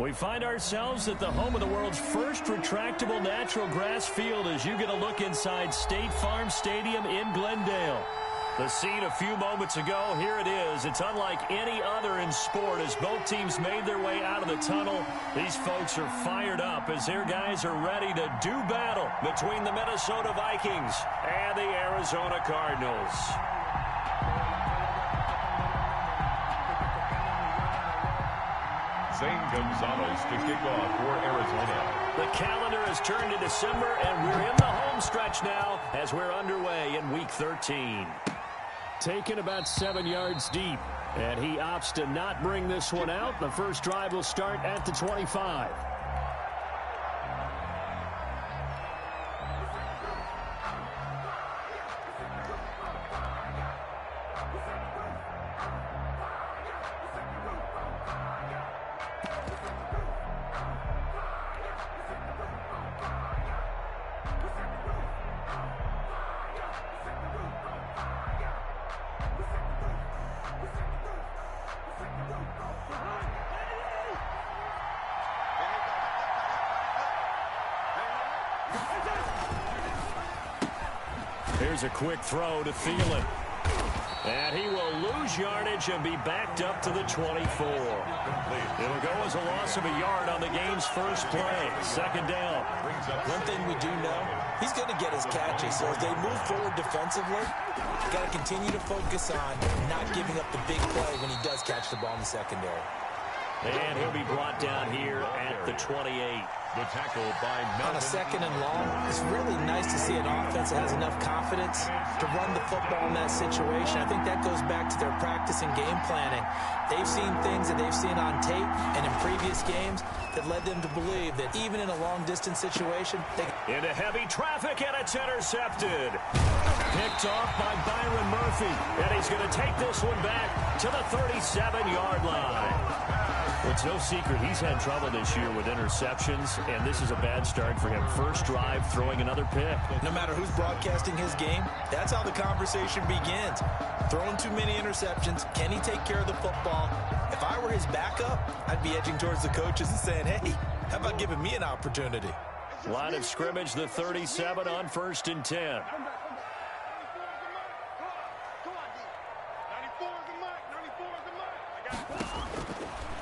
We find ourselves at the home of the world's first retractable natural grass field as you get a look inside State Farm Stadium in Glendale. The scene a few moments ago, here it is. It's unlike any other in sport as both teams made their way out of the tunnel. These folks are fired up as their guys are ready to do battle between the Minnesota Vikings and the Arizona Cardinals. Zane Gonzalez to kick off for Arizona. The calendar has turned to December, and we're in the home stretch now as we're underway in Week 13. Taken about 7 yards deep, and he opts to not bring this one out. The first drive will start at the 25. Here's a quick throw to Thielen. And he will lose yardage and be backed up to the 24. It'll go as a loss of a yard on the game's first play. Second down. One thing we do know, he's going to get his catches. So as they move forward defensively, you got to continue to focus on not giving up the big play when he does catch the ball in the secondary. And he'll be brought down here at the 28. The tackle by Melvin. On a second and long, it's really nice to see an offense that has enough confidence to run the football in that situation. I think that goes back to their practice and game planning. They've seen things that they've seen on tape and in previous games that led them to believe that even in a long-distance situation, into heavy traffic, and it's intercepted. Picked off by Byron Murphy, and he's going to take this one back to the 37-yard line. Well, it's no secret he's had trouble this year with interceptions, and this is a bad start for him. First drive, throwing another pick. No matter who's broadcasting his game, that's how the conversation begins. Throwing too many interceptions, can he take care of the football? If I were his backup, I'd be edging towards the coaches and saying, hey, how about giving me an opportunity? Line of scrimmage, the 37 on 1st and 10.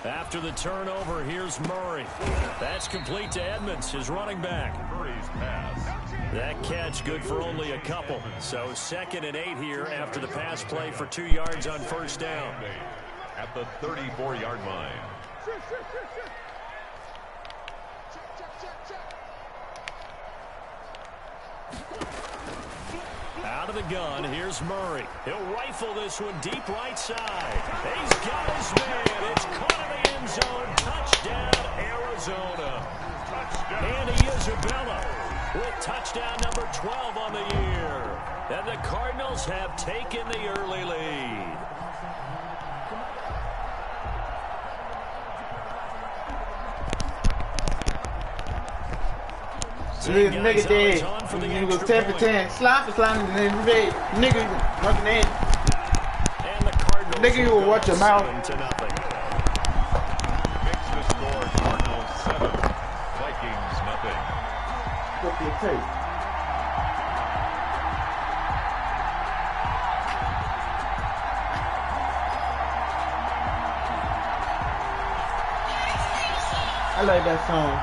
After the turnover, here's Murray. That's complete to Edmonds, his running back. Murray's pass. That catch good for only a couple. So 2nd and 8 here after the pass play for 2 yards on first down. At the 34-yard line. Out of the gun, here's Murray. He'll rifle this one deep right side. He's got his man. It's caught in the end zone. Touchdown, Arizona. Touchdown. Andy Isabella with touchdown number 12 on the year. And the Cardinals have taken the early lead. This nigga dead. Nigga was 10 for 10. Slap slamming in the red. Nigga fucking in. And the Cardinals nigga, you will watch your mouth. 7-0. Makes the score Cardinals 7, Vikings nothing. Look your tape. I like that song.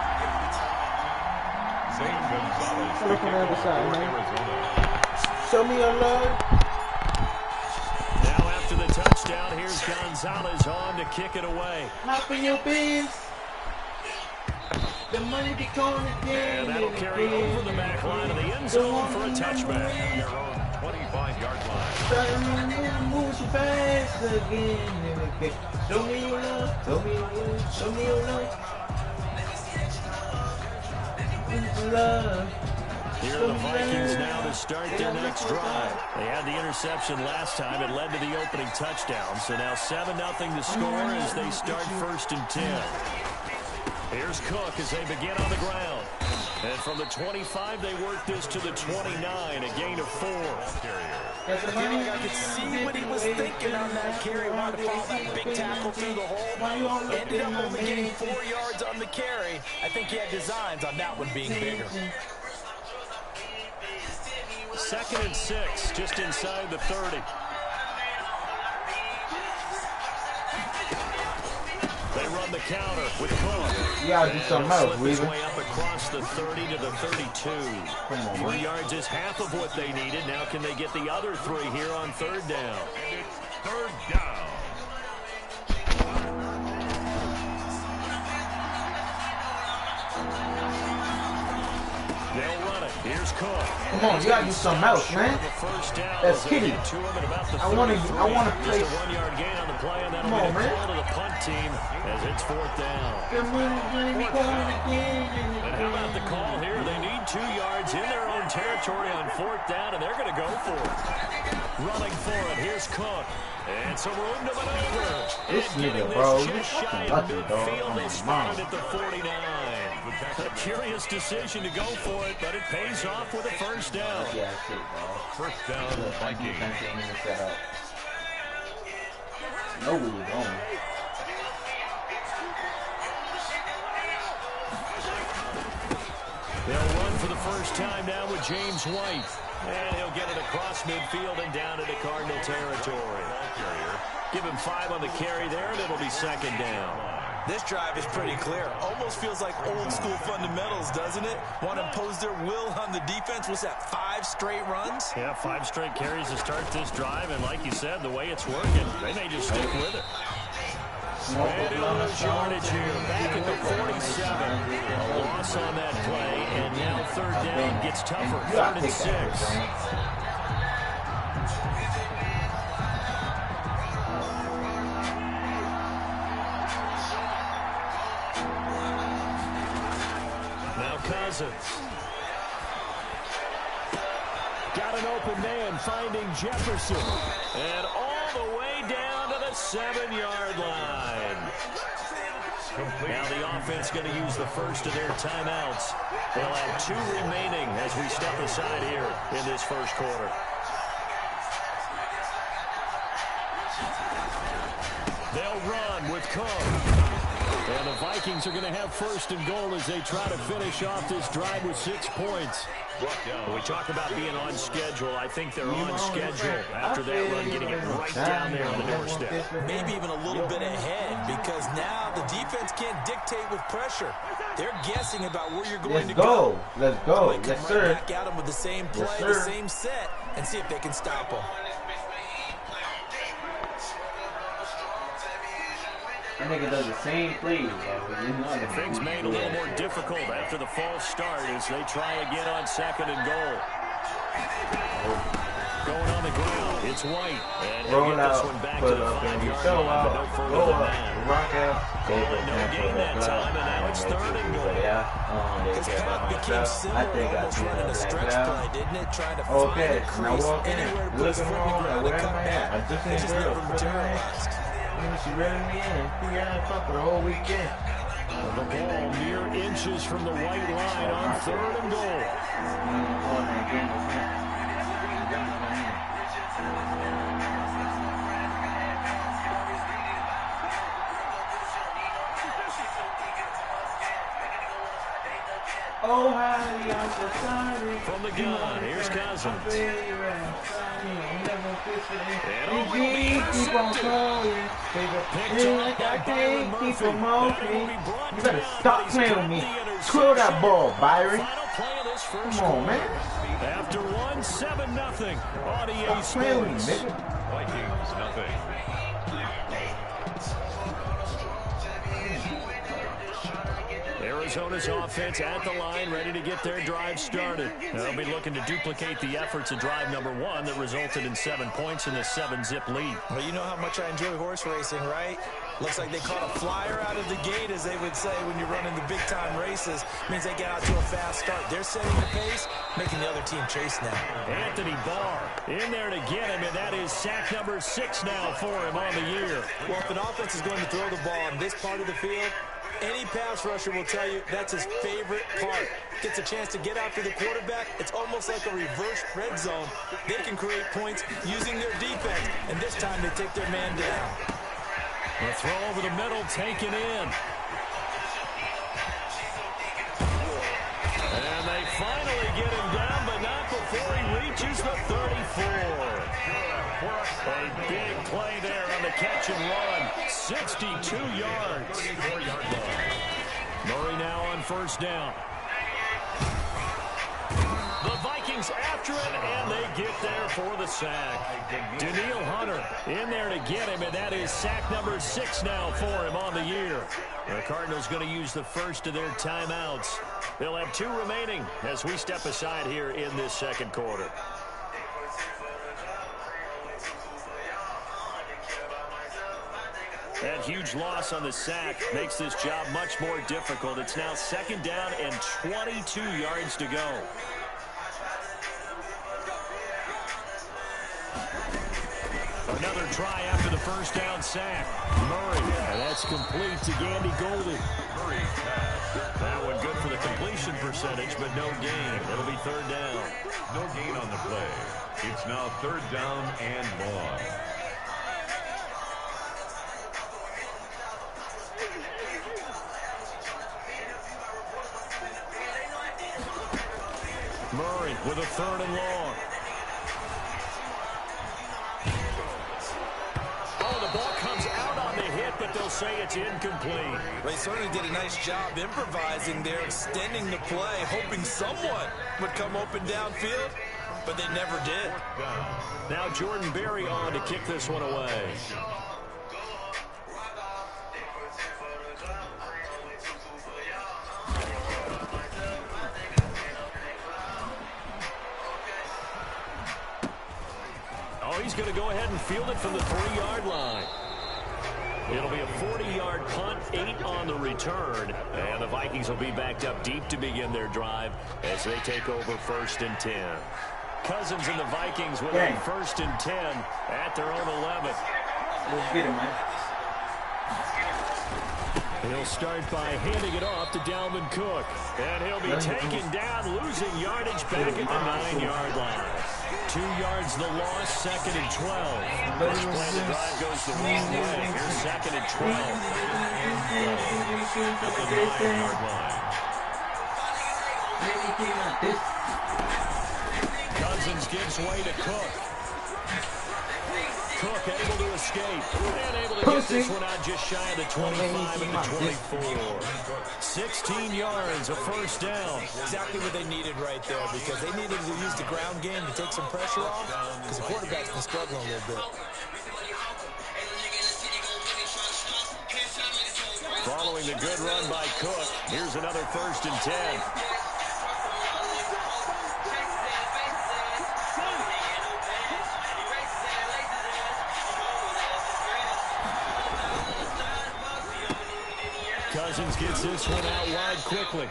Zane Gonzalez to Look kick on the other off side, for man. Arizona. Show me your love. Now after the touchdown, here's Gonzalez on to kick it away. Hop in your biz. The money be calling And again. that'll carry over the back line of the end zone for a touchback. Their own 25-yard line. Starting to move so fast again and again. Show me your love. Show me your love. Show me your love. Love. Here are the Vikings now to start their next drive. They had the interception last time. It led to the opening touchdown. So now 7-0 to score as they start 1st and 10. Here's Cook as they begin on the ground. And from the 25, they work this to the 29, a gain of 4. I could see what he was thinking on that carry. Wanted to follow that big tackle through the hole. Ended up only getting 4 yards on the carry. I think he had designs on that one being bigger. 2nd and 6, just inside the 30. They run the counter with Cook. You gotta do something else, Weaver. Way up across the 30 to the 32. 3 yards is half of what they needed. Now can they get the other 3 here on 3rd down? And it's 3rd down. They'll run it. Here's Cook. Come on, you gotta do something else, man. That's kitty. I wanna play. Just a 1-yard gain on the play, and that'll Come on, be a man. call to the punt team as it's 4th down. Come on, baby, call it again. And how about the call here? They need 2 yards in their own territory on 4th down, and they're going to go for it. Running for it. Here's Cook. And some room to maneuver. This nigga, bro, you fucking lucky, dog. They I'm spotted at the 49. A curious decision to go for it, but it pays off with a 1st down. Yeah, that's it, bro. 1st down, Vikings. Defense ain't even set up. No, we were going. They'll run for the first time now with James White. And he'll get it across midfield and down into Cardinal territory. Give him 5 on the carry there, and it'll be 2nd down. This drive is pretty clear. Almost feels like old school fundamentals, doesn't it? Want to impose their will on the defense. What's that, 5 straight runs? Yeah, 5 straight carries to start this drive, and like you said, the way it's working, they may just stick with it. And he'll lose yardage here, back at the 47. A loss on that play, and now 3rd down gets tougher, 3rd and 6. Cousins. Got an open man finding Jefferson. And all the way down to the 7-yard line. Now the offense going to use the first of their timeouts. They'll have 2 remaining as we step aside here in this 1st quarter. They'll run with Cook. And the Vikings are going to have 1st and goal as they try to finish off this drive with 6 points. When we talk about being on schedule, I think they're on schedule after that run, getting it right down there on the doorstep. Maybe even a little bit ahead, because now the defense can't dictate with pressure. They're guessing about where you're going to go. Let's go. Yes, sir. Back at them with the same play, the same set, and see if they can stop them. That nigga does the same plays, bro. Things made a little more difficult after the false start as they try again on 2nd and goal. Going on the ground, it's White. And he'll get this one back to the 5-yard line, but no further than that. Rock out. No gain that time, and now it's 3rd and goal. His cut became similar, almost running a stretch play, didn't it? Trying to find a crease anywhere to put his foot in the ground and cut back. It just never materialized. She read me in. We got to fuck the whole weekend. The ball mere inches from the white line on 3rd and goal. Oh, highly, I'm so sorry. From the gun, here's Cousins. And keep on calling. I can't keep on moving. You better stop playing with me. Throw that ball, Byron. Come on, man. After 7-0 on EA Sports. Vikings, nothing. Arizona's offense at the line, ready to get their drive started. They'll be looking to duplicate the efforts of drive number 1 that resulted in 7 points in the 7-zip lead. Well, you know how much I enjoy horse racing, right? Looks like they caught a flyer out of the gate, as they would say when you're running the big-time races. Means they get out to a fast start. They're setting the pace, making the other team chase now. Anthony Barr in there to get him, and that is sack number 6 now for him on the year. Well, if an offense is going to throw the ball on this part of the field, Any pass rusher will tell you that's his favorite part. Gets a chance to get after the quarterback. It's almost like a reverse red zone. They can create points using their defense, and this time they take their man down. The throw over the middle taken in. And they finally get him down, but not before he reaches the 34. A big play there on the catch and run. 62 yards. Murray now on first down. The Vikings after it, and they get there for the sack. Daniil Hunter in there to get him, and that is sack number 6 now for him on the year. The Cardinals going to use the first of their timeouts. They'll have 2 remaining as we step aside here in this second quarter. That huge loss on the sack makes this job much more difficult. It's now second down and 22 yards to go. Another try after the first down sack. Murray, and that's complete to Gandy Golden. That one good for the completion percentage, but no gain. It'll be third down. No gain on the play. It's now third down and long. Murray with a third and long. Oh, the ball comes out on the hit, but they'll say it's incomplete. They certainly did a nice job improvising there, extending the play, hoping someone would come open downfield, but they never did. Now Jordan Berry on to kick this one away. He's going to go ahead and field it from the 3-yard line. It'll be a 40-yard punt, 8 on the return. And the Vikings will be backed up deep to begin their drive as they take over first and 10. Cousins and the Vikings with a first and 10 at their own 11. Let's get him, man. He'll start by handing it off to Dalvin Cook. And he'll be taken down, losing yardage back at the 9-yard line. 2 yards the loss, second and 12. This play the drive goes the wrong way. Here's second and 12. At the 9-yard line. Cousins gives way to Cook. Cook able to escape and able to get this one out just shy of the 25 and the 24. 16 yards, a first down. Exactly what they needed right there, because they needed to use the ground game to take some pressure off, because the quarterback's been struggling a little bit. Following the good run by Cook, here's another first and 10. Cousins gets this one out wide quickly.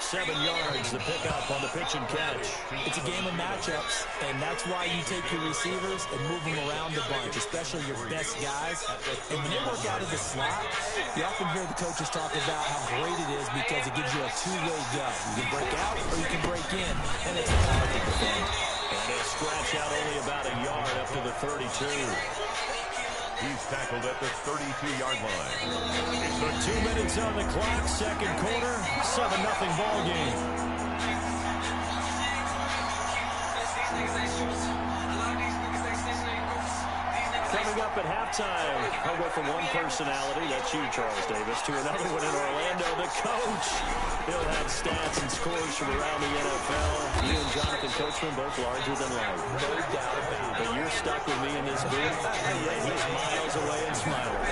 7 yards, the pickup on the pitch and catch. It's a game of matchups, and that's why you take your receivers and move them around a bunch, especially your best guys. And when they work out of the slot, you often hear the coaches talk about how great it is because it gives you a two-way go. You can break out or you can break in, and it's hard to defend. And they scratch out only about a yard up to the 32. He's tackled at the 32-yard line. So 2 minutes on the clock, second quarter, 7-0 ball game. Coming up at halftime, I'll go from one personality, that's you, Charles Davis, to another one in Orlando, the coach. He'll have stats and scores from around the NFL. You and Jonathan Coachman both larger than life. No doubt about it. But you're stuck with me in this booth. He's miles away and smiling.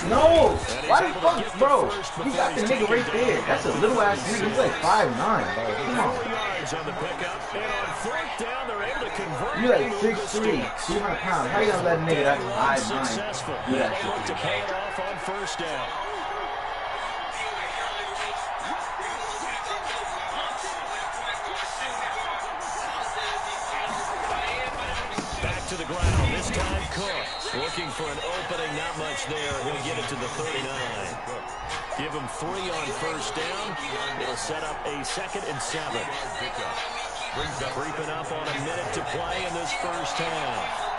No! Why the fuck, bro? He got the nigga right there. That's a little ass nigga. He's like 5'9", bro. Come on. On the pickup, and on fourth down, they're able to convert. You like 6'3", 200 pounds. How you gonna let a nigga that's 5'9" successful? do that They look to shit? pay it off on first down. Back to the ground. This time, Cook. Looking for an opening, not much there. He'll get it to the 39. Give him 3 on first down. It'll set up a 2nd and 7. Creeping up on a minute to play in this first half.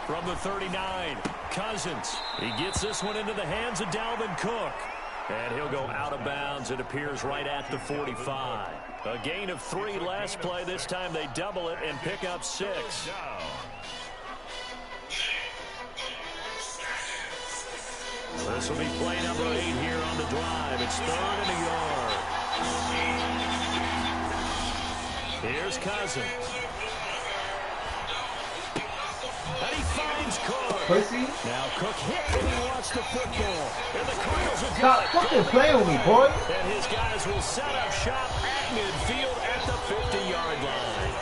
From the 39, Cousins. He gets this one into the hands of Dalvin Cook. And he'll go out of bounds. It appears right at the 45. A gain of 3 last play. This time they double it and pick up 6. This will be play number 8 here on the drive. It's 3rd and a yard. Here's Cousins. And he finds Cook. Pussy. Now Cook hit and he wants the football. And the Cardinals are Stop fucking playing with me, boy. And his guys will set up shop at midfield at the 50-yard line.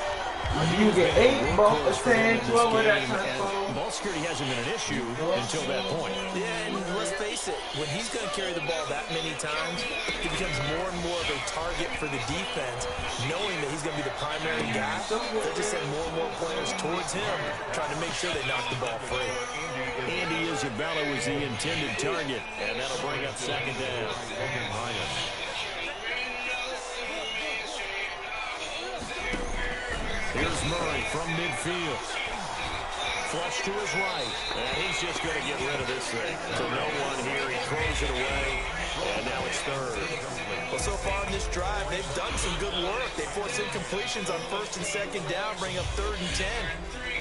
You get 8 ball stands over that time. Ball security hasn't been an issue until that point. Yeah, and let's face it, when he's going to carry the ball that many times, he becomes more and more of a target for the defense, knowing that he's going to be the primary guy. They're just sending more and more players towards him, trying to make sure they knock the ball free. Andy Isabella was the intended target, and that'll bring up 2nd down. Here's Murray from midfield. Flush to his right. And he's just going to get rid of this thing. So no one here. He throws it away. And now it's 3rd. Well, so far in this drive, they've done some good work. They force incompletions on 1st and 2nd down, bring up 3rd and 10.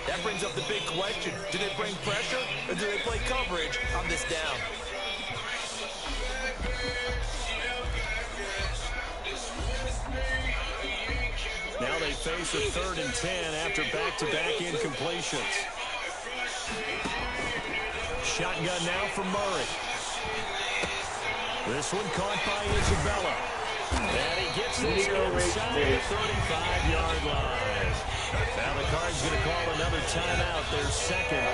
That brings up the big question. Do they bring pressure or do they play coverage on this down? Now they face a 3rd and 10 after back-to-back incompletions. Shotgun now for Murray. This one caught by Isabella. And he gets this inside the 35-yard line. Now the Cards going to call another timeout, their 2nd,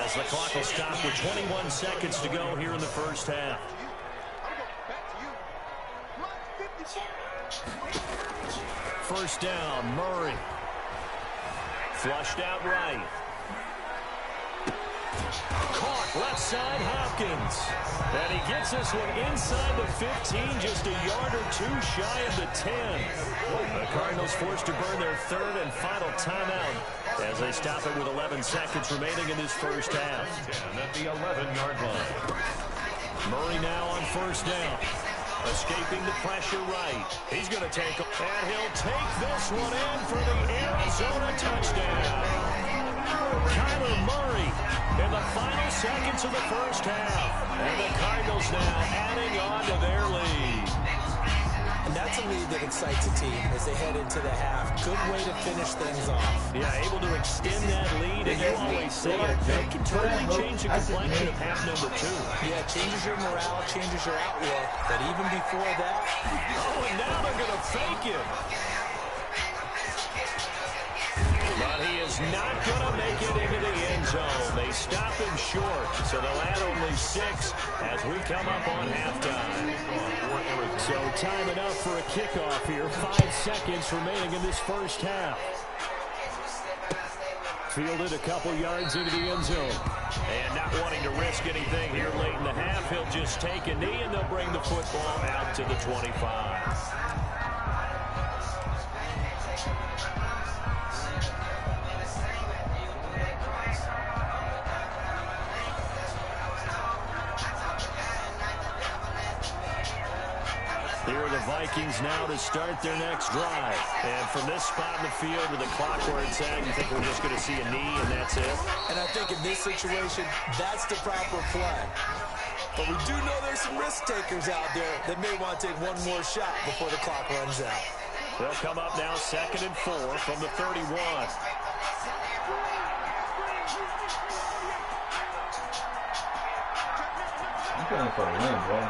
as the clock will stop with 21 seconds to go here in the first half. First down, Murray. Flushed out right. Caught left side, Hopkins. And he gets this one inside the 15, just a yard or 2 shy of the 10. The Cardinals forced to burn their 3rd and final timeout as they stop it with 11 seconds remaining in this first half. At the 11-yard line. Murray now on first down. Escaping the pressure right. He's going to take, and he'll take this one in for the Arizona touchdown. Kyler Murray in the final seconds of the first half. And the Cardinals now adding on to their lead. And that's a lead that excites a team as they head into the half. Good way to finish things off. Yeah, able to extend that lead, and you always say it. That can totally change the complexion of half number 2. Yeah, it changes your morale, changes your outlook. But even before that... Oh, and now they're going to fake it. But he is not going to make it into the end zone. They stop him short, so they'll add only 6 as we come up on halftime. So time enough for a kickoff here. 5 seconds remaining in this first half. Fielded a couple yards into the end zone. And not wanting to risk anything here late in the half, he'll just take a knee and they'll bring the football out to the 25. Here are the Vikings now to start their next drive. And from this spot in the field with the clock where it's at, you think we're just going to see a knee and that's it? And I think in this situation, that's the proper play. But we do know there's some risk takers out there that may want to take one more shot before the clock runs out. They'll come up now 2nd and 4 from the 31. I'm going for a win, bro.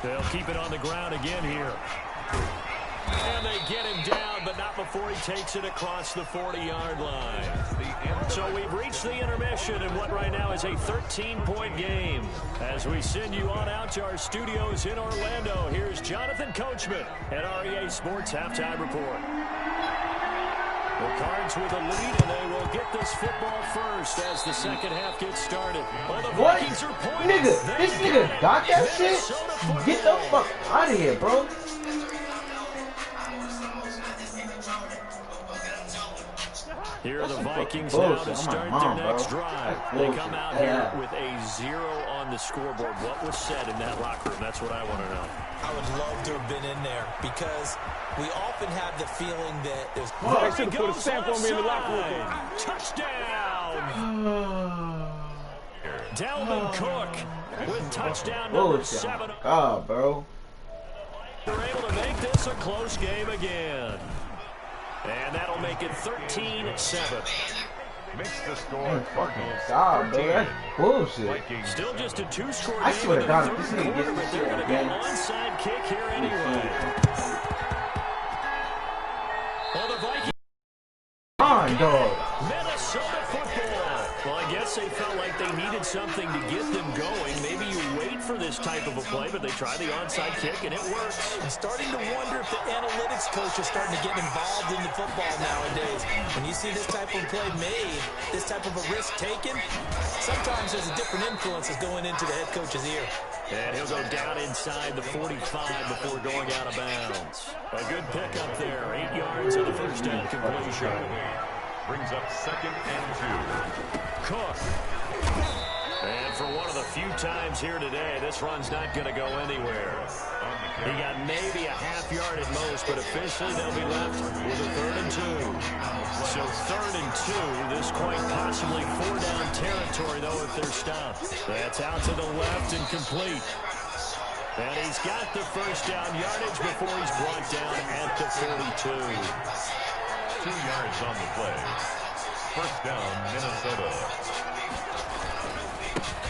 They'll keep it on the ground again here. And they get him down, but not before he takes it across the 40-yard line. So we've reached the intermission in what right now is a 13-point game. As we send you on out to our studios in Orlando, here's Jonathan Coachman at REA Sports Halftime Report. The Cards with a lead, and they will get this football first as the second half gets started. Well, the What? Vikings are pointing. Nigga, this nigga got that shit? Get the fuck out of here, bro. Here are the Vikings now to start their next drive. They come out here with a 0 on the scoreboard. What was said in that locker room? That's what I want to know. I would love to have been in there because we often have the feeling that there's... I should have put a stamp on me in the locker room. Touchdown! Dalvin Cook with touchdown number 7. God, bro. They're able to make this a close game again. And that'll make it 13-7. Makes the score. God, bro, that's bullshit. Still just a 2-score game. I swear to God, in the this third nigga quarter, gets but they're going to get an onside kick here anyway. Well, the Vikings. On, dog. Minnesota football. Well, I guess they felt like they needed something to get them going. Maybe you wait for this type of a play, but they try the onside kick, and it works. I'm starting to wonder if the analytics coach is starting to get involved in the football nowadays. When you see this type of play made, this type of a risk taken, sometimes there's a different influence that's going into the head coach's ear. And he'll go down inside the 45 before going out of bounds. A good pickup there. 8 yards on the first down completion. Brings up 2nd and 2. Cook. And for one of the few times here today, this run's not going to go anywhere. He got maybe a half yard at most, but officially they'll be left with a 3rd and 2. So 3rd and 2, this quite possibly 4-down territory, though, if they're stopped. That's out to the left and complete. And he's got the first down yardage before he's brought down at the 42. 2 yards on the play. First down, Minnesota.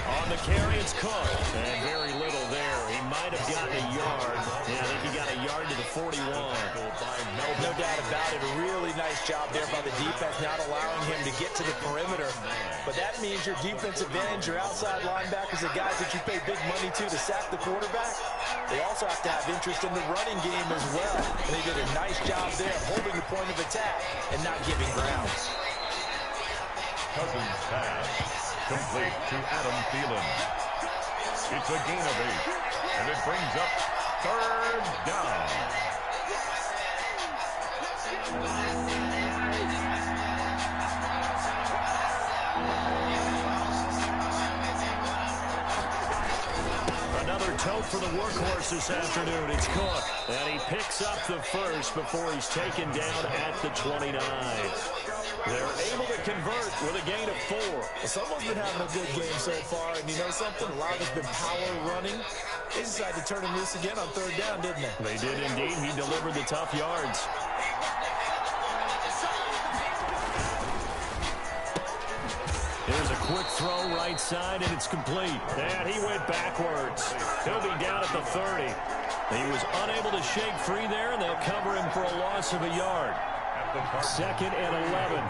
On the carry, it's Cook. And very little there. He might have gotten a yard. Yeah, I think he got a yard to the 41. No doubt about it. A really nice job there by the defense, not allowing him to get to the perimeter. But that means your defensive ends, your outside linebackers, the guys that you pay big money to sack the quarterback, they also have to have interest in the running game as well. And they did a nice job there holding the point of attack and not giving ground. Cousins pass. Complete to Adam Thielen. It's a gain of 8. And it brings up 3rd down. Another tote for the workhorse this afternoon. It's Cook. And he picks up the first before he's taken down at the 29. They're able to convert with a gain of 4. Well, someone's been having a good game so far, and you know something? A lot of it's been power running. They decided to turn him loose again on 3rd down, didn't they? They did indeed. He delivered the tough yards. Here's a quick throw right side, and it's complete. And he went backwards. He'll be down at the 30. He was unable to shake free there, and they'll cover him for a loss of a yard. 2nd and 11.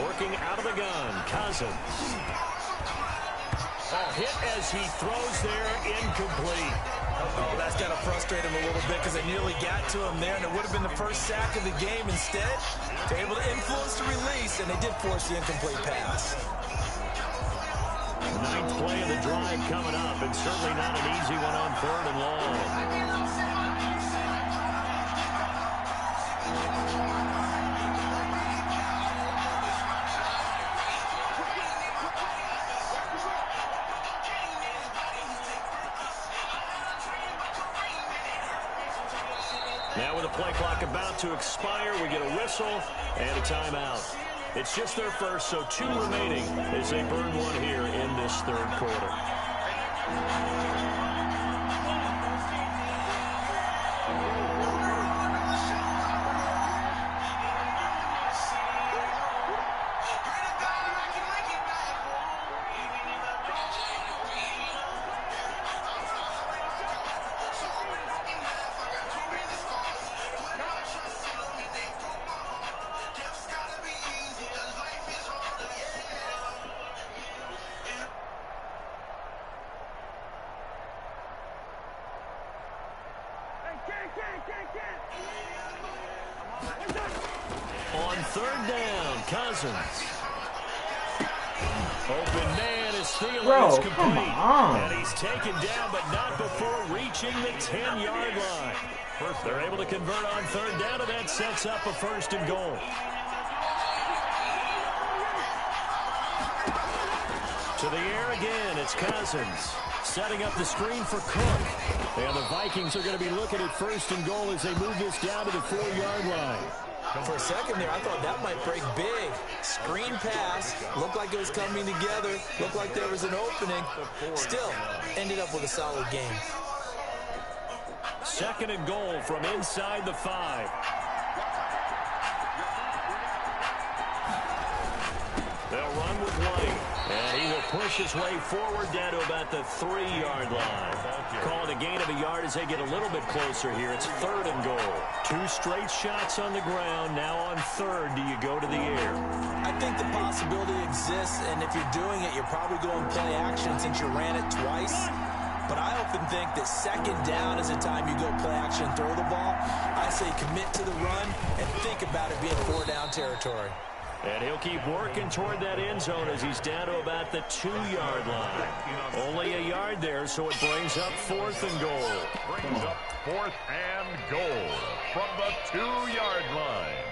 Working out of the gun, Cousins. Hit as he throws there, incomplete. Oh, that's got to frustrate him a little bit because they nearly got to him there, and it would have been the first sack of the game. Instead, they're able to influence the release, and they did force the incomplete pass. 9th play of the drive coming up, and certainly not an easy one on 3rd and long. Now with the play clock about to expire, we get a whistle and a timeout. It's just their first, so 2 remaining as they burn one here in this 3rd quarter. third down. Cousins. Open man is Thielen. Bro, complete. come on. And he's taken down, but not before reaching the 10-yard line. They're able to convert on third down, and that sets up a 1st and goal. To the air again, it's Cousins. Setting up the screen for Cook. And the Vikings are going to be looking at 1st and goal as they move this down to the 4-yard line. For a second there, I thought that might break big. Screen pass. Looked like it was coming together. Looked like there was an opening. Still, ended up with a solid game. 2nd and goal from inside the 5. They'll run with White. And he will push his way forward down to about the 3-yard line. Calling a gain of a yard as they get a little bit closer here. It's 3rd and goal. 2 straight shots on the ground. Now on 3rd, do you go to the air? I think the possibility exists, and if you're doing it, you're probably going play action since you ran it twice. But I often think that 2nd down is the time you go play action and throw the ball. I say commit to the run and think about it being 4-down territory. And he'll keep working toward that end zone as he's down to about the 2-yard line. Only a yard there, so it brings up 4th and goal. Brings up 4th and goal from the 2-yard line.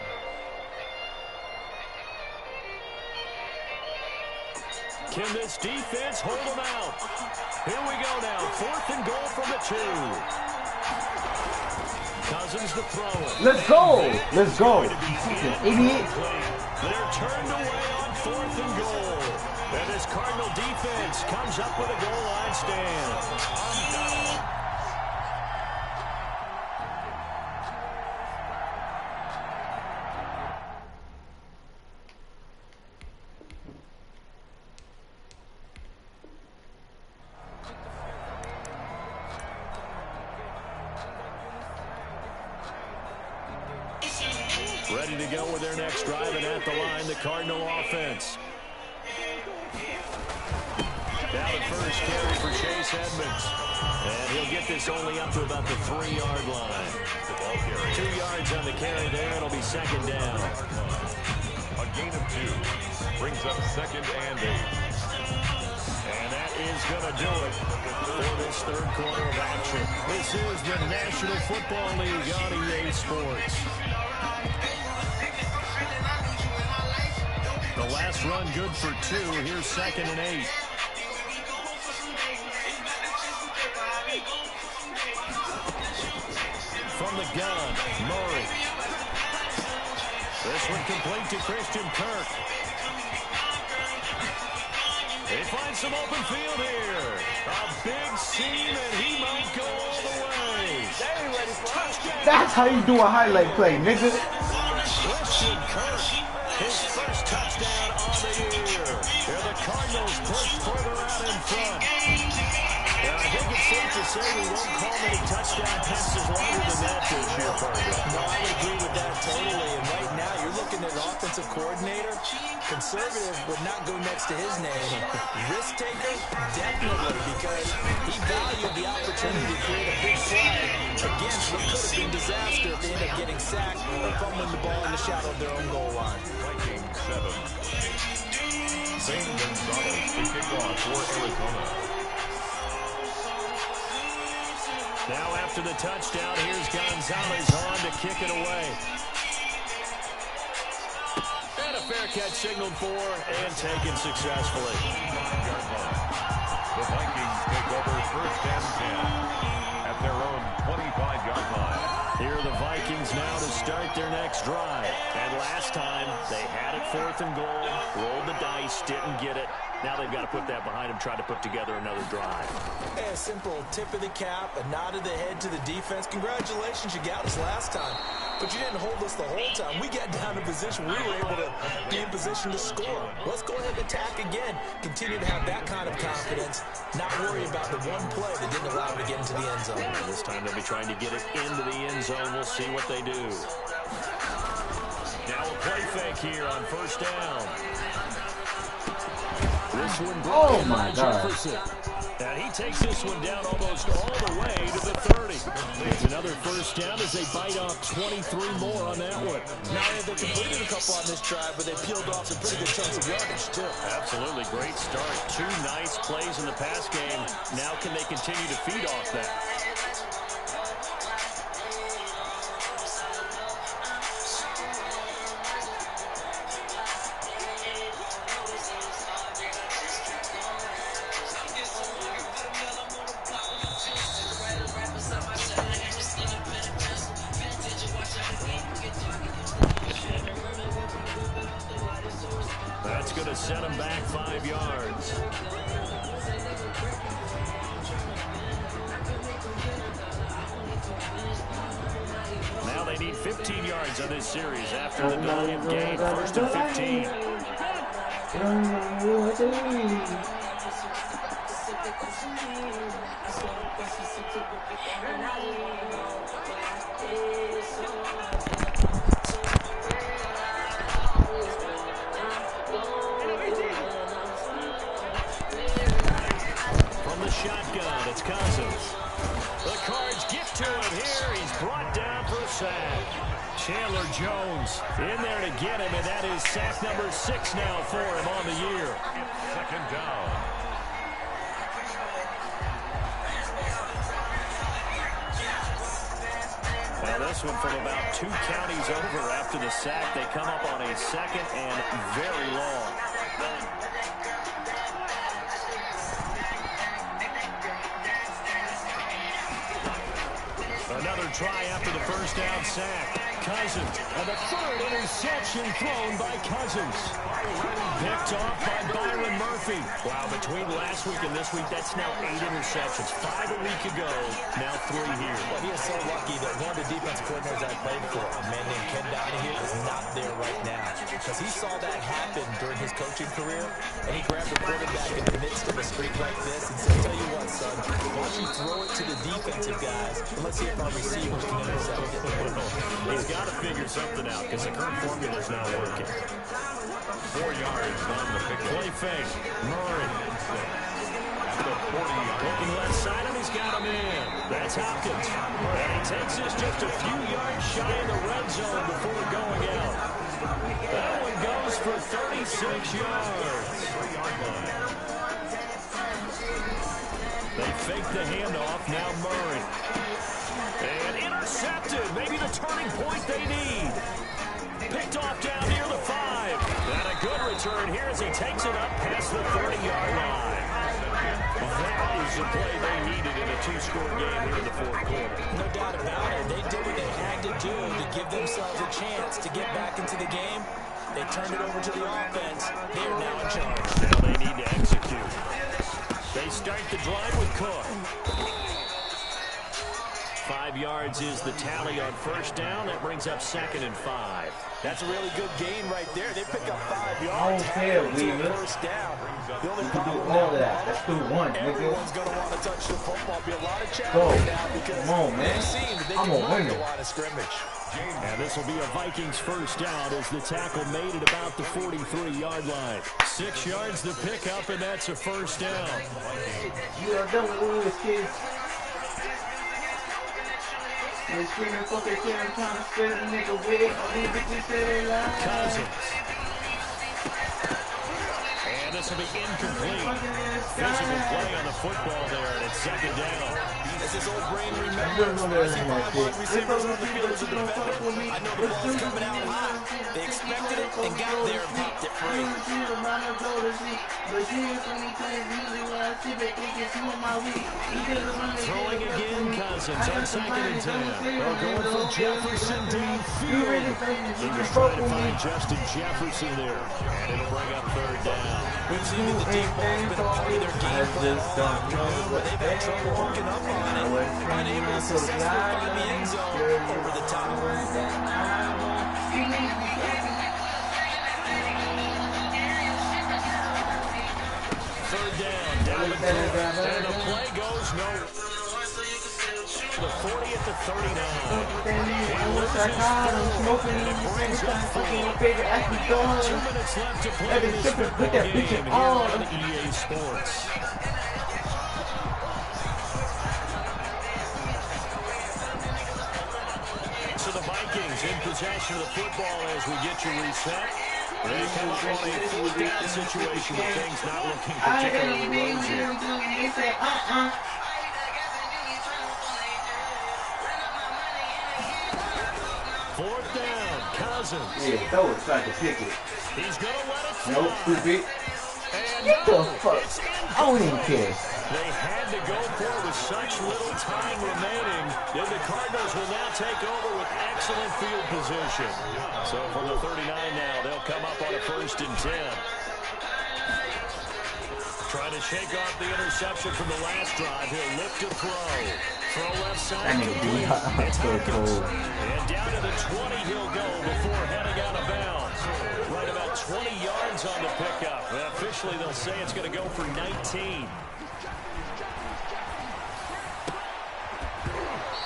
Can this defense hold them out? Here we go now. 4th and goal from the 2. Cousins the thrower. Let's go. Let's go. Fucking idiot. They're turned away on 4th and goal. And this Cardinal defense comes up with a goal line stand. Ready to go with their next drive, and at the line, the Cardinal offense. Down at first, carry for Chase Edmonds. And he'll get this only up to about the 3-yard line. 2 yards on the carry there. It'll be 2nd down. A gain of 2 brings up 2nd and 8. And that is going to do it for this 3rd quarter of action. This is the National Football League on EA Sports. The last run good for 2. Here's 2nd and 8. From the gun, Murray. This one complete to Christian Kirk. They find some open field here. A big seam, and he might go all the way. Touchdown. That's how you do a highlight play, nigga. Christian Kirk, his first touchdown on the year. Here the Cardinals push further out in front. And I think it's safe to say we won't call many touchdown passes longer than that this year, Ferguson. No, I would agree with that totally. And right now, you're looking at an offensive coordinator. Conservative would not go next to his name. Risk taker, definitely, because he valued the opportunity to create a big play against what could have been disaster if they end up getting sacked or fumbling the ball in the shadow of their own goal line. Viking 7. Zane Gonzalez to kick off for Arizona. Now after the touchdown, here's Gonzalez on to kick it away. And a fair catch signaled for and taken successfully. The Vikings take over 1st and 10 at their own 25-yard line. Here are the Vikings now to start their next drive. And last time, they had it 4th and goal, rolled the dice, didn't get it. Now they've got to put that behind them, try to put together another drive. Hey, a simple tip of the cap, a nod of the head to the defense. Congratulations, you got us last time. But you didn't hold us the whole time. We got down in position. We were able to be in position to score. Let's go ahead and attack again. Continue to have that kind of confidence. Not worry about the one play that didn't allow them to get into the end zone. And this time they'll be trying to get it into the end zone. We'll see what they do. Now a play fake here on 1st down. This one Oh my God. Jefferson. And he takes this one down almost all the way to the 30. It's another first down as they bite off 23 more on that one. Now they completed a couple on this drive, but they peeled off some pretty good chunks of yardage, too. Absolutely great start. 2 nice plays in the pass game. Now can they continue to feed off that? That's going to set him back 5 yards. Now they need 15 yards on this series after the delay of game. 1st and 15. From the shotgun, it's Cousins. The Cards get to him here. He's brought down for a sack. Chandler Jones in there to get him, and that is sack number 6 now for him on the year. 2nd down. Now this one from about 2 counties over after the sack. They come up on a 2nd and very long. Another try after the first down sack. Cousins, and the 3rd interception thrown by Cousins. Picked off by Byron Murphy. Wow, between last week and this week, that's now 8 interceptions. 5 a week ago, now 3 here. Well, he is so lucky that one of the defensive coordinators I played for, a man named Ken Donahue, is not there right now. Because he saw that happen during his coaching career, and he grabbed the quarterback in the midst of a streak like this and said, tell you what, son, why don't you throw it to the defensive guys, and let's see if our receivers can intercept it. He's got to figure something out because the current formula is not working. 4 yards on the pick. Play fake. Murray. At the 40-yard. Looking left side, and he's got him in. That's Hopkins. And he takes this just a few yards shy of the red zone before going out. That one goes for 36 yards. They fake the handoff. Now Murray. And intercepted. Maybe the turning point they need. Picked off down near the 5. And a good return here as he takes it up past the 30-yard line. That is the play they needed in a 2-score game here in the 4th quarter. No doubt about it. They did what they had to do to give themselves a chance to get back into the game. They turned it over to the offense. They are now in charge. Now they need to execute. They start the drive with Cook. 5 yards is the tally on first down. That brings up 2nd and 5. That's a really good gain right there. They pick up 5 yards. First down. The only problem do all of that. That's through 1, nigga. Everyone's going to want to touch the football. Be a lot of challenge now because come on, man. they've seen that they I'm can a run winner. the line of scrimmage. And this will be a Vikings first down as the tackle made at about the 43-yard line. 6 yards to pick up, and that's a first down. You are done with all this, kids. They're screaming, fuck that shit, I'm trying to spit a nigga with. All these bitches say they lie. Cousins. And this will be incomplete. Physical play on the football there, and it's 2nd down. As his old brain remembers, I see 5 wide receivers on the field as a defender. I know the ball's coming out high. They expected it and got there and popped it free. Throwing again, Cousins on 2nd and 10. They're going for Jefferson downfield. He was trying to find Justin Jefferson there. And it'll bring up 3rd down. We've seen that the deep ball's been a part of their game plan all afternoon, but they've had trouble hooking up on it. Unable to successfully find the end zone over the top. 3rd down, down the field. And the play goes nowhere. The 40 at the 39. Loses 2 minutes left to play in this football game here on EA Sports. Vikings in possession of the football as we get you reset. They come up on a fourth down situation with things not looking particularly rosy. Fourth down, Cousins. Yeah, throw it so I can pick it. He's going to let it fly. Nope, stupid. Get the fuck. I don't even care. They had to go for it with such little time remaining. Then the Cardinals will now take over with excellent field position. So from the 39 now, they'll come up on a 1st and 10. Trying to shake off the interception from the last drive. He'll look to throw. Throw left side. It's Hopkins. And down to the 20 he'll go before heading out of bounds. Right about 20 yards on the pickup. Officially, they'll say it's going to go for 19.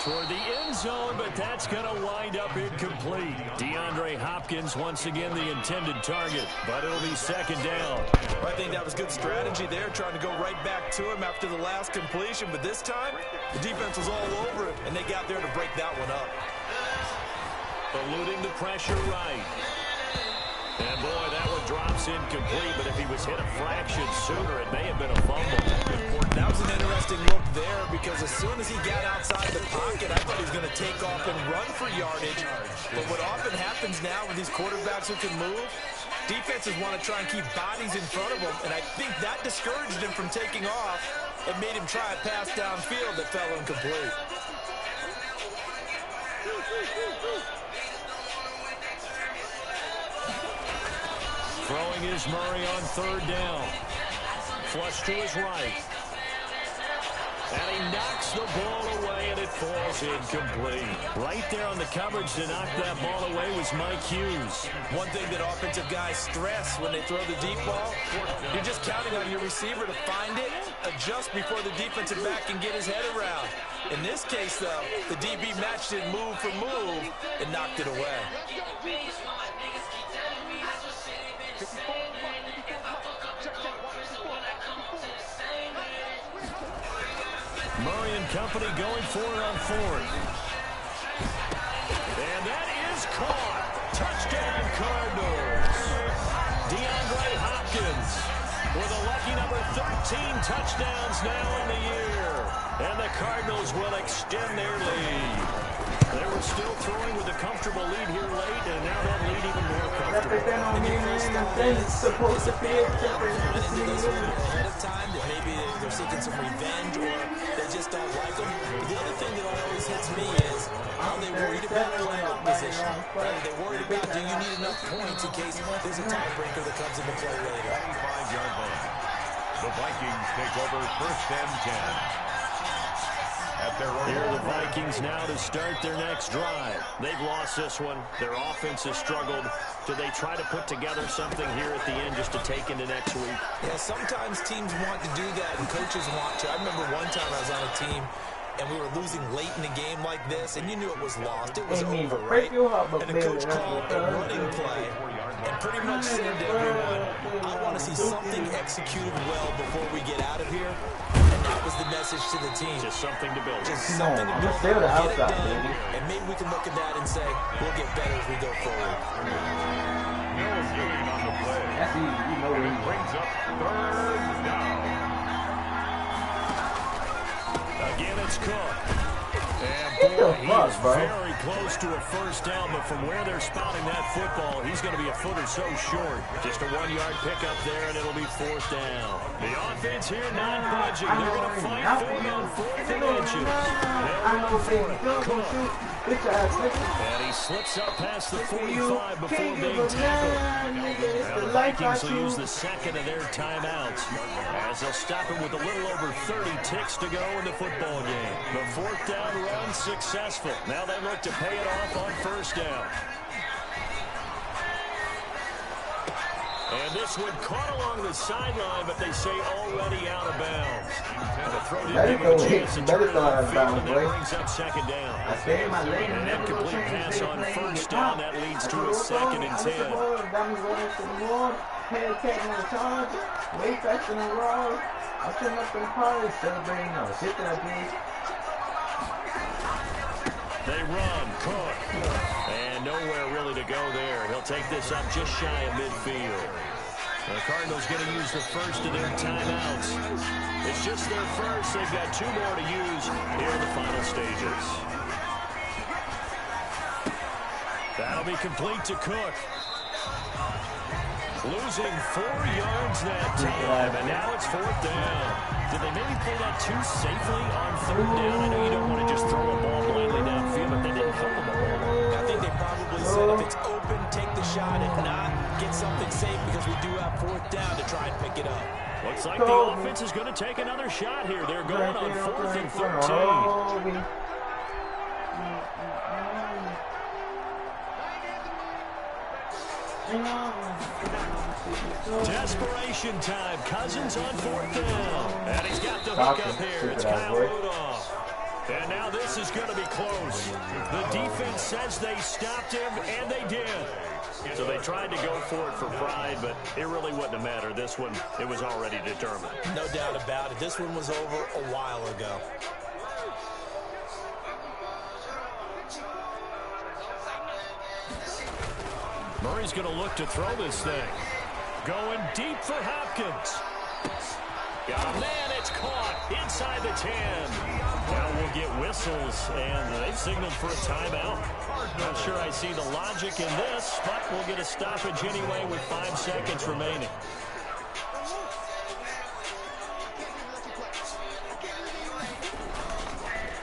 Toward the end zone, but that's going to wind up incomplete. DeAndre Hopkins, once again, the intended target, but it'll be 2nd down. I think that was good strategy there, trying to go right back to him after the last completion, but this time, the defense was all over it, and they got there to break that one up. Eluding the pressure right. And boy, that one drops incomplete, but if he was hit a fraction sooner, it may have been a fumble. That was an interesting look there because as soon as he got outside the pocket, I thought he was going to take off and run for yardage. But what often happens now with these quarterbacks who can move, defenses want to try and keep bodies in front of them, and I think that discouraged him from taking off and made him try a pass downfield that fell incomplete. Throwing is Murray on 3rd down. Flush to his right. And he knocks the ball away, and it falls incomplete. Right there on the coverage to knock that ball away was Mike Hughes. One thing that offensive guys stress when they throw the deep ball, you're just counting on your receiver to find it, adjust before the defensive back can get his head around. In this case, though, the DB matched it move for move and knocked it away. Murray and company going for it on 4th. And that is caught. Touchdown, Cardinals. DeAndre Hopkins with a lucky number 13 touchdowns now on the year. And the Cardinals will extend their lead. They were still throwing with a comfortable lead here late, and now that lead even more comfortable. Supposed to be ahead of time that maybe they're seeking some revenge or they just don't like them. But the other thing that always hits me is, are they worried about playing opposition? Are they worried about, do you need enough points in case there's a tiebreaker that comes into play later? 25-yard line. The Vikings take over 1st and 10. Here are the Vikings now to start their next drive. They've lost this one. Their offense has struggled. Do they try to put together something here at the end just to take into next week? Yeah, sometimes teams want to do that and coaches want to. I remember one time I was on a team and we were losing late in a game like this, and you knew it was lost. It was over, right? And the coach called a running play and pretty much said to everyone, I want to see something executed well before we get out of here. And that was the message to the team. Just something to build. Just something to build. Get it done. And maybe we can look at that and say, we'll get better as we go forward. No gain on the play. That's easy. You know it brings up 3rd down. Again, it's Cook. And boy, he is very close to a 1st down, but from where they're spotting that football, he's going to be a foot or so short. Just a 1-yard pickup there, and it'll be 4th down. The offense here not budging. They're going to fight for it on 4th and inches. They'll go for it. Cook. And he slips up past the 45 before being tackled. Now the Vikings will use the 2nd of their timeouts as they'll stop him with a little over 30 ticks to go in the football game. The 4th down run successful. Now they look to pay it off on 1st down. And this one caught along the sideline, but they say already out of bounds. The throw didn't give him a chance to turn it on field, and that brings up 2nd down. An incomplete pass on 1st down. That leads to a 2nd and 10. They run. Cook. And nowhere really to go there. He'll take this up just shy of midfield. The Cardinals going to use the first of their timeouts. It's just their first. They've got 2 more to use here in the final stages. That'll be complete to Cook. Losing 4 yards that time, and now it's 4th down. Did they maybe play that too safely on 3rd down? I know you don't want to just throw a ball blindly downfield, but they didn't help them a whole lot. I think they probably said if it's open, take the shot. If not, get something safe because we do have 4th down to try and pick it up. Looks like the offense is going to take another shot here. They're going on 4th and 13. Desperation time. Cousins on 4th down. And he's got the hook up here. It's Kyle Rudolph. And now this is going to be close. The defense says they stopped him, and they did. So they tried to go for it for pride, but it really wouldn't have mattered. This one, it was already determined. No doubt about it. This one was over a while ago. Murray's going to look to throw this thing. Going deep for Hopkins. Oh, man, it's caught inside the 10. Now we'll get whistles, and they've signaled for a timeout. Not sure I see the logic in this, but we'll get a stoppage anyway with 5 seconds remaining.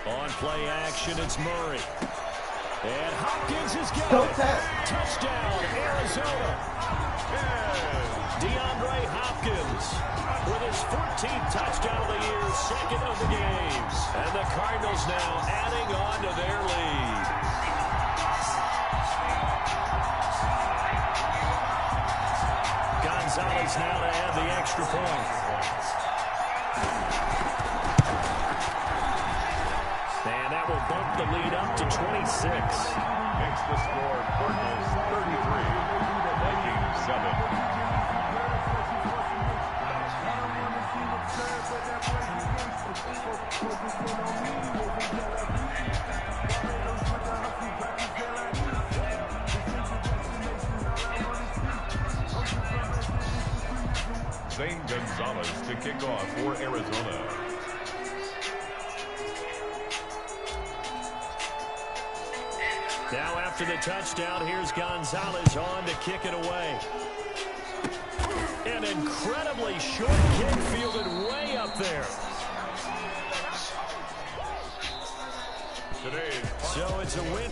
On play action, it's Murray. And Hopkins has got it. Touchdown, Arizona. DeAndre Hopkins with his 14th touchdown of the year, 2nd of the game. And the Cardinals now adding on to their lead. Gonzalez now to add the extra point. And that will bump the lead up to 26. Makes the score Cardinals 33, Vikings 7. Zane Gonzalez to kick off for Arizona. Now after the touchdown, here's Gonzalez on to kick it away. An incredibly short kick fielded way up there. So it's a win.